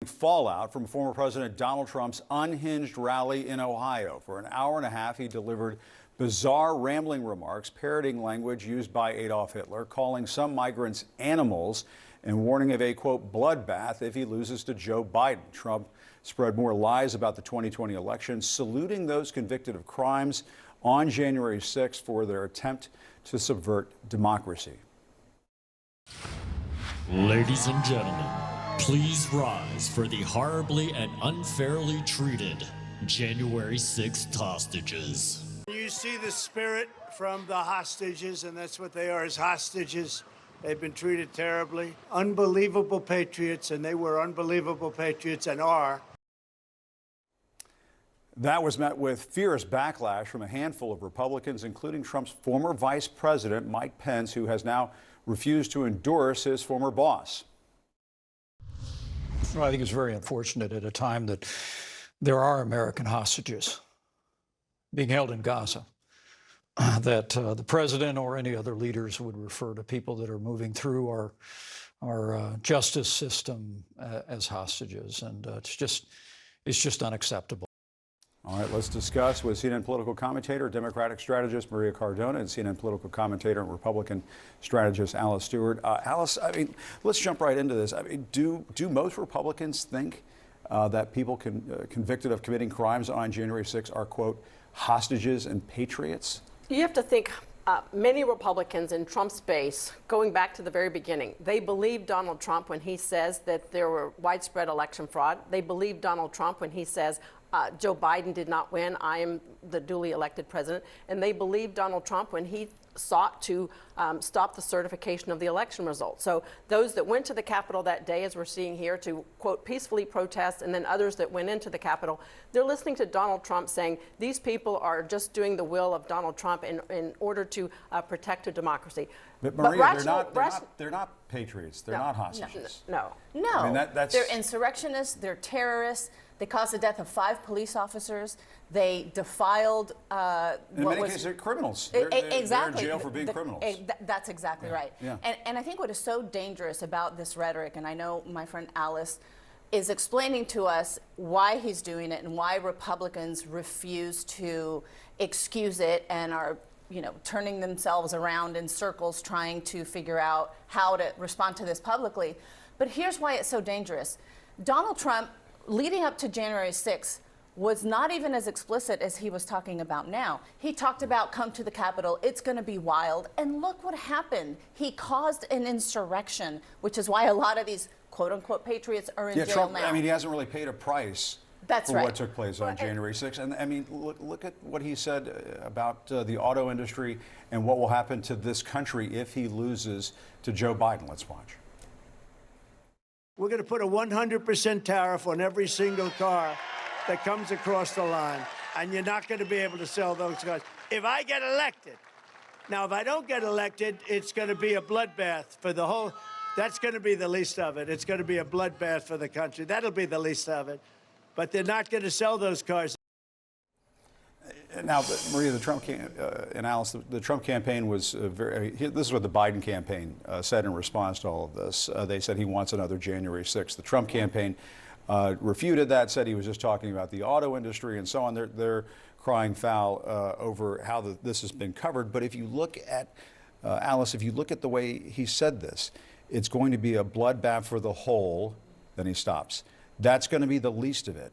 Fallout from former President Donald Trump's unhinged rally in Ohio. For an hour and a half, he delivered bizarre, rambling remarks, parroting language used by Adolf Hitler, calling some migrants animals, and warning of a, quote, bloodbath if he loses to Joe Biden. Trump spread more lies about the 2020 election, saluting those convicted of crimes on January 6th for their attempt to subvert democracy. Ladies and gentlemen, please rise for the horribly and unfairly treated January 6th hostages. You see the spirit from the hostages, and that's what they are, as hostages. They've been treated terribly. Unbelievable patriots, and they were unbelievable patriots and are. That was met with fierce backlash from a handful of Republicans, including Trump's former vice president, Mike Pence, who has now refused to endorse his former boss. Well, I think it's very unfortunate at a time that there are American hostages being held in Gaza, that the president or any other leaders would refer to people that are moving through our justice system as hostages, and it's just unacceptable. All right, let's discuss with CNN political commentator, Democratic strategist Maria Cardona, and CNN political commentator and Republican strategist Alice Stewart. Alice, I mean, let's jump right into this. I mean, do most Republicans think that people convicted of committing crimes on January 6th are, quote, hostages and patriots? You have to think many Republicans in Trump's base, going back to the very beginning, they believe Donald Trump when he says that there were widespread election fraud. They believe Donald Trump when he says Joe Biden did not win, I am the duly elected president. And they believe Donald Trump when he sought to stop the certification of the election results. So those that went to the Capitol that day, as we're seeing here, to, quote, peacefully protest, and then others that went into the Capitol, they're listening to Donald Trump saying these people are just doing the will of Donald Trump in order to protect a democracy. But Maria, they're not patriots. They're not hostages. No. I mean, that's... They're insurrectionists. They're terrorists. They caused the death of 5 police officers. They defiled in many cases, they're criminals. Exactly. They're in jail for being criminals. That's exactly right. Yeah. And I think what is so dangerous about this rhetoric, and I know my friend Alice is explaining to us why he's doing it and why Republicans refuse to excuse it and are, you know, turning themselves around in circles trying to figure out how to respond to this publicly. But here's why it's so dangerous. Donald Trump, leading up to January 6th, was not even as explicit as he was talking about now. He talked about come to the Capitol, it's going to be wild, and look what happened. He caused an insurrection, which is why a lot of these quote-unquote patriots are in jail Trump, now. I mean, he hasn't really paid a price for what took place on January 6th. And I mean, look at what he said about the auto industry and what will happen to this country if he loses to Joe Biden. Let's watch. We're going to put a 100% tariff on every single car that comes across the line, and you're not going to be able to sell those cars. If I get elected, now if I don't get elected, it's going to be a bloodbath for the whole, that's going to be the least of it. It's going to be a bloodbath for the country. That'll be the least of it. But they're not going to sell those cars. Now, Maria, the Trump and Alice, the Trump campaign was this is what the Biden campaign said in response to all of this. They said he wants another January 6th. The Trump campaign refuted that, said he was just talking about the auto industry and so on. They're crying foul over how this has been covered. But if you look at, Alice, if you look at the way he said this, it's going to be a bloodbath for the whole. Then he stops. That's going to be the least of it.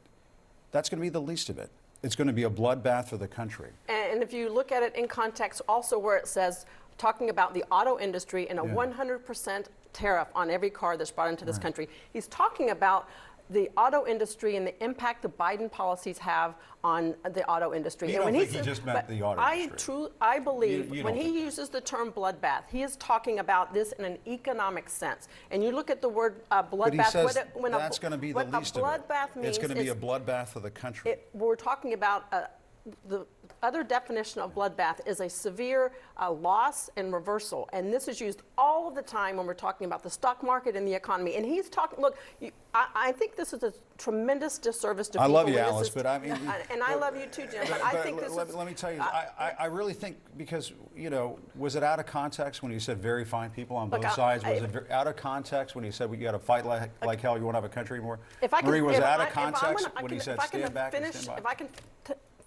That's going to be the least of it. It's going to be a bloodbath for the country. And if you look at it in context, also where it says, talking about the auto industry and a 100% tariff on every car that's brought into this country, he's talking about the auto industry and the impact the Biden policies have on the auto industry. You don't think he just meant the auto industry? I believe when he uses the term bloodbath, he is talking about this in an economic sense. And you look at the word bloodbath. But he says that's going to be the least of it. Means it's going to be a bloodbath for the country. We're talking about the other definition of bloodbath is a severe loss and reversal. And this is used all of the time when we're talking about the stock market and the economy. And he's talking, look, I think this is a tremendous disservice to I people. love you, when this Alice, is- but I mean, and I love you too, Jim, but I think this is. let me tell you, I really think, because, you know, was it out of context when he said very fine people on both Look, sides? Was it out of context when he said, you got to fight like hell, you won't have a country anymore? If I can, Marie, was it if out I- of if I'm context gonna- I when can- he said if I can stand back and finish- stand If by? I can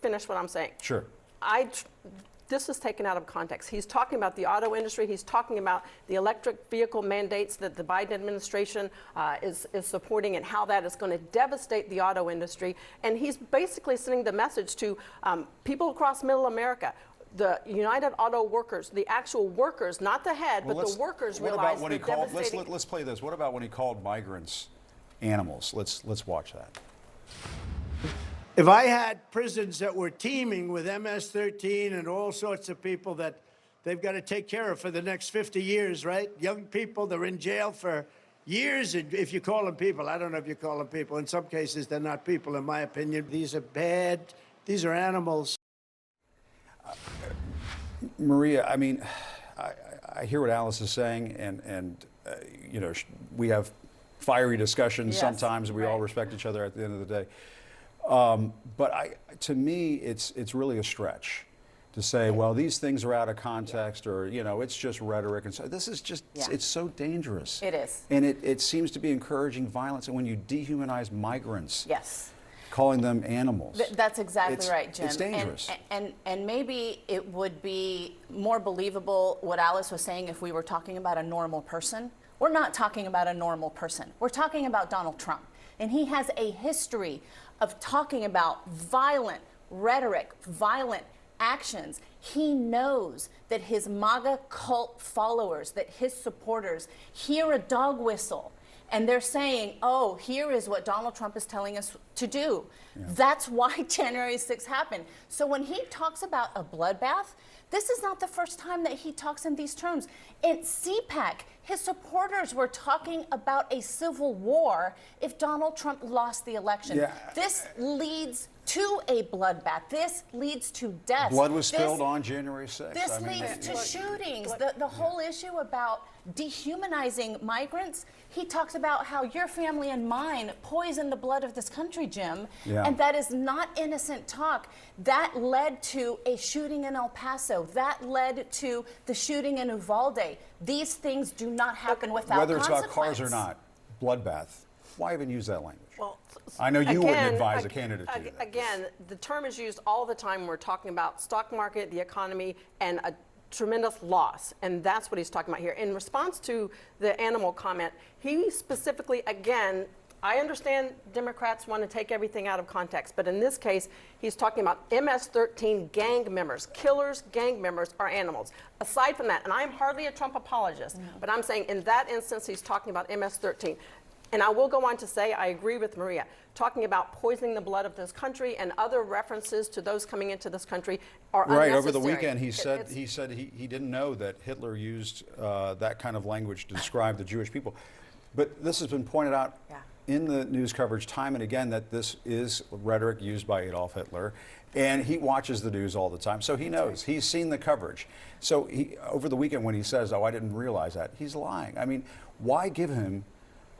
finish what I'm saying. Sure. This is taken out of context. He's talking about the auto industry. He's talking about the electric vehicle mandates that the Biden administration is supporting and how that is going to devastate the auto industry. And he's basically sending the message to people across middle America, the United Auto Workers, the actual workers, not the head, Well, but the workers realize the devastating. let's play this. What about when he called migrants animals? Let's watch that. If I had prisons that were teeming with MS-13 and all sorts of people that they've got to take care of for the next 50 years, right? Young people, they're in jail for years, if you call them people. I don't know if you call them people. In some cases, they're not people, in my opinion. These are bad. These are animals. Maria, I mean, I hear what Alice is saying, and you know, we have fiery discussions Yes, sometimes. We all right. respect each other at the end of the day. But to me, it's really a stretch to say, well, these things are out of context, or, you know, it's just rhetoric. And so this is just, Yeah. it's so dangerous. It is. And it seems to be encouraging violence. And when you dehumanize migrants, Yes. calling them animals. That's exactly It's- right, Jim. it's dangerous. And maybe it would be more believable what Alice was saying if we were talking about a normal person. We're not talking about a normal person. We're talking about Donald Trump. And he has a history of talking about violent rhetoric, violent actions. He knows that his MAGA cult followers, that his supporters hear a dog whistle and they're saying, oh, here is what Donald Trump is telling us to do. Yeah. That's why January 6th happened. So when he talks about a bloodbath, this is not the first time that he talks in these terms. In CPAC, his supporters were talking about a civil war if Donald Trump lost the election. Yeah. This leads to a bloodbath. This leads to death. Blood was spilled on January 6th. This leads to shootings. The whole issue about dehumanizing migrants, he talks about how your family and mine poisoned the blood of this country, Jim. Yeah. And that is not innocent talk. That led to a shooting in El Paso. That led to the shooting in Uvalde. These things do not happen without Whether it's about consequence. cars or not, bloodbath. Why even use that language? Well, I know you wouldn't again, advise a candidate to do that. Again, the term is used all the time when we're talking about stock market, the economy, and a tremendous loss. And that's what he's talking about here. In response to the animal comment, he specifically, again, I understand Democrats want to take everything out of context, but in this case, he's talking about MS-13 gang members. Killers, gang members are animals. Aside from that, and I'm hardly a Trump apologist, but I'm saying in that instance, he's talking about MS-13. And I will go on to say, I agree with Maria, talking about poisoning the blood of this country and other references to those coming into this country are Right, unnecessary. over the weekend he said It's- he didn't know that Hitler used that kind of language to describe the Jewish people. But this has been pointed out in the news coverage time and again that this is rhetoric used by Adolf Hitler. And he watches the news all the time, so he knows. He's seen the coverage. So over the weekend when he says, oh, I didn't realize that, he's lying. I mean, why give him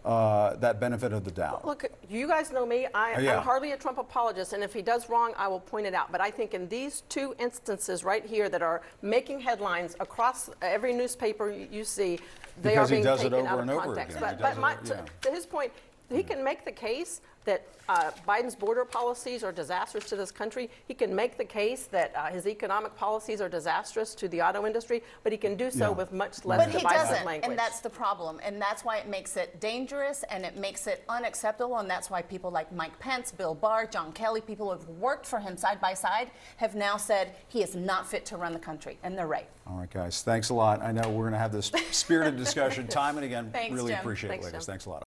that benefit of the doubt? Look, you guys know me. I'm hardly a Trump apologist, and if he does wrong, I will point it out. But I think in these two instances right here that are making headlines across every newspaper you see, they Because are he being does it taken over out and of over context. again. He But does it, to his point, he can make the case that Biden's border policies are disastrous to this country. He can make the case that his economic policies are disastrous to the auto industry, but he can do so with much less But he divisive doesn't, language. and that's the problem. And that's why it makes it dangerous and it makes it unacceptable. And that's why people like Mike Pence, Bill Barr, John Kelly, people who have worked for him side by side, have now said he is not fit to run the country. And they're right. All right, guys, thanks a lot. I know we're going to have this spirited discussion time and again. Thanks, Really Jim. appreciate Thanks, it, ladies. Jim. Thanks a lot.